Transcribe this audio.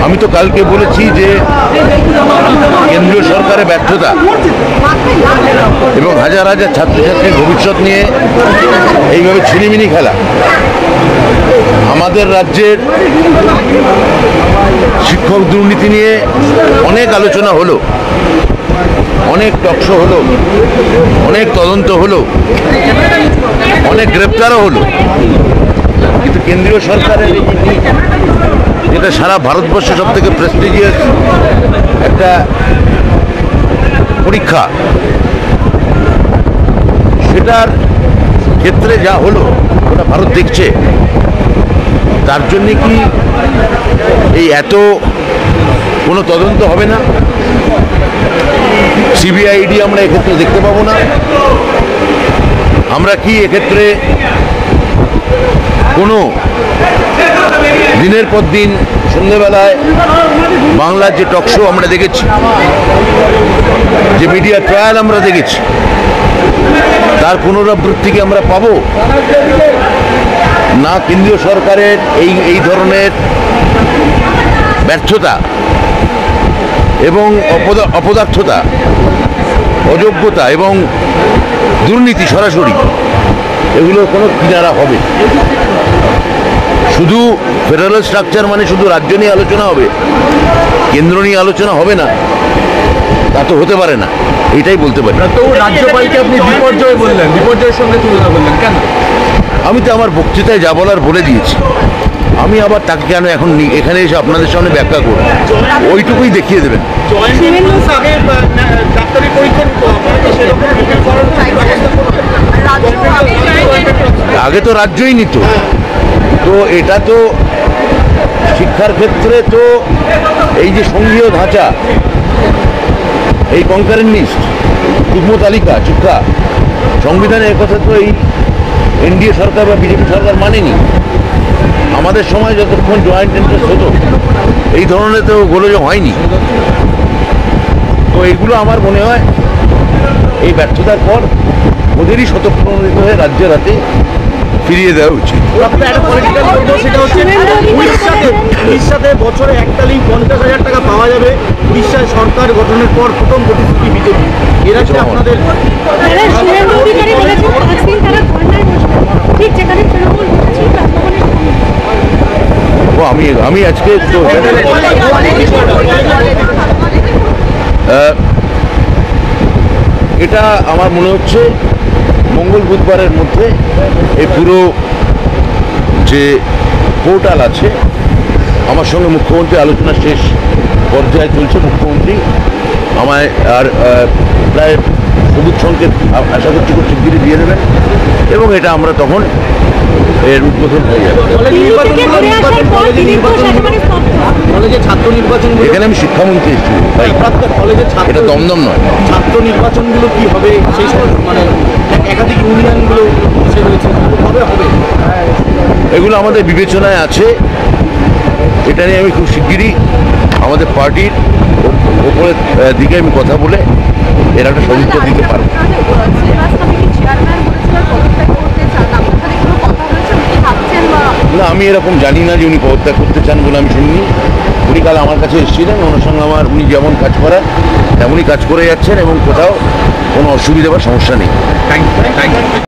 আমি তো কালকে বলেছি যে কেন্দ্রীয় সরকারের ব্যর্থতা এবং হাজার হাজার ছাত্রছাত্রীর ভবিষ্যৎ নিয়ে এইভাবে ছিনিমিনি খেলা, আমাদের রাজ্যের শিক্ষক দুর্নীতি নিয়ে অনেক আলোচনা হলো, অনেক টকশো হলো, অনেক তদন্ত হলো, অনেক গ্রেপ্তারও হলো, কিন্তু কেন্দ্রীয় সরকারের যেটা সারা ভারতবর্ষে সব থেকে প্রেস্টিজিয়াস একটা পরীক্ষা, সেটার ক্ষেত্রে যা হলো ওটা ভারত দেখছে। তার জন্যে কি এই এত কোনো তদন্ত হবে না? সিবিআইডি আমরা এক্ষেত্রে দেখতে পাবো না? আমরা কি এক্ষেত্রে কোনো দিনের পর দিন সন্ধ্যেবেলায় বাংলার যে টকশো আমরা দেখেছি, যে মিডিয়া ট্রায়াল আমরা দেখেছি, তার পুনরাবৃত্তিকে আমরা পাবো না? কেন্দ্রীয় সরকারের এই ধরনের ব্যর্থতা এবং অপদার্থতা, অযোগ্যতা এবং দুর্নীতি সরাসরি, এগুলোর কোনো কিনারা হবে? শুধু ফেডারেল স্ট্রাকচার মানে শুধু রাজ্য নিয়ে আলোচনা হবে, কেন্দ্র নিয়ে আলোচনা হবে না, তা তো হতে পারে না। এটাই বলতে পারি। তো রাজ্যপালকে আপনি বিপর্যয় বললেন, বিপর্যয়ের সঙ্গে তুলনা করলেন কেন? আমি তো আমার বক্তৃতায় যা বলার বলে দিয়েছি, আমি আবার তাকে কেন এখন এখানে এসে আপনাদের সামনে ব্যাখ্যা করব? ওইটুকুই দেখিয়ে দেবেন। আগে তো রাজ্যই নিত, তো এটা তো শিক্ষার ক্ষেত্রে তো এই যে সংঘীয় ধাঁচা, এই কনকারেন্ট লিস্ট, যুগ্ম তালিকা, শিক্ষা সংবিধানের কথা তো এই এনডিএ সরকার বা বিজেপি সরকার মানেনি। আমাদের সময় যতক্ষণ জয়েন্ট ইন্টারেস্ট হতো এই ধরনের তো গোলযোগ হয়নি। তো এইগুলো আমার মনে হয় এই ব্যর্থতার পর ওদেরই স্বতঃপ্রণোদিত হয়ে রাজ্যের হাতে ফিরিয়ে দেওয়া উচিত। উড়িষ্যাতে বছরে এককালীন 50,000 টাকা পাওয়া যাবে। উড়িষ্যায় সরকার গঠনের পর প্রথম প্রতিশ্রুতি বিজেপি। এরা কি আপনাদের আমি আজকে তো এটা আমার মনে হচ্ছে মঙ্গল বুধবারের মধ্যে এই পুরো যে পোর্টাল আছে, আমার সঙ্গে মুখ্যমন্ত্রী আলোচনা শেষ পর্যায়ে চলছে। মুখ্যমন্ত্রী আমায় আর প্রায় সবুজ সংকেত আশা করছি খুব শিগগিরই দিয়ে দেবেন এবং এটা আমরা তখন এর উদ্বোধন হয়ে যাবে। এখানে আমি শিক্ষামন্ত্রী এসেছি ভাই, এটা দমদম নয়। ছাত্র নির্বাচনগুলো কি হবে? সেই মানে একাধিক ইউনিয়নগুলো হবে, এগুলো আমাদের বিবেচনায় আছে। এটা নিয়ে আমি খুব শিগগিরই আমাদের পার্টির ওপরের দিকে আমি কথা বলে এর একটা সদিচ্ছা দিতে পারবো। না, আমি এরকম জানি না যে উনি পদত্যাগ করতে চান বলে আমি শুনিনি। উনি কাল আমার কাছে এসেছিলেন, ওনার সঙ্গে আমার উনি যেমন কাজ করার তেমনই কাজ করে যাচ্ছেন এবং কোথাও কোনো অসুবিধা বা সমস্যা নেই। Thank you.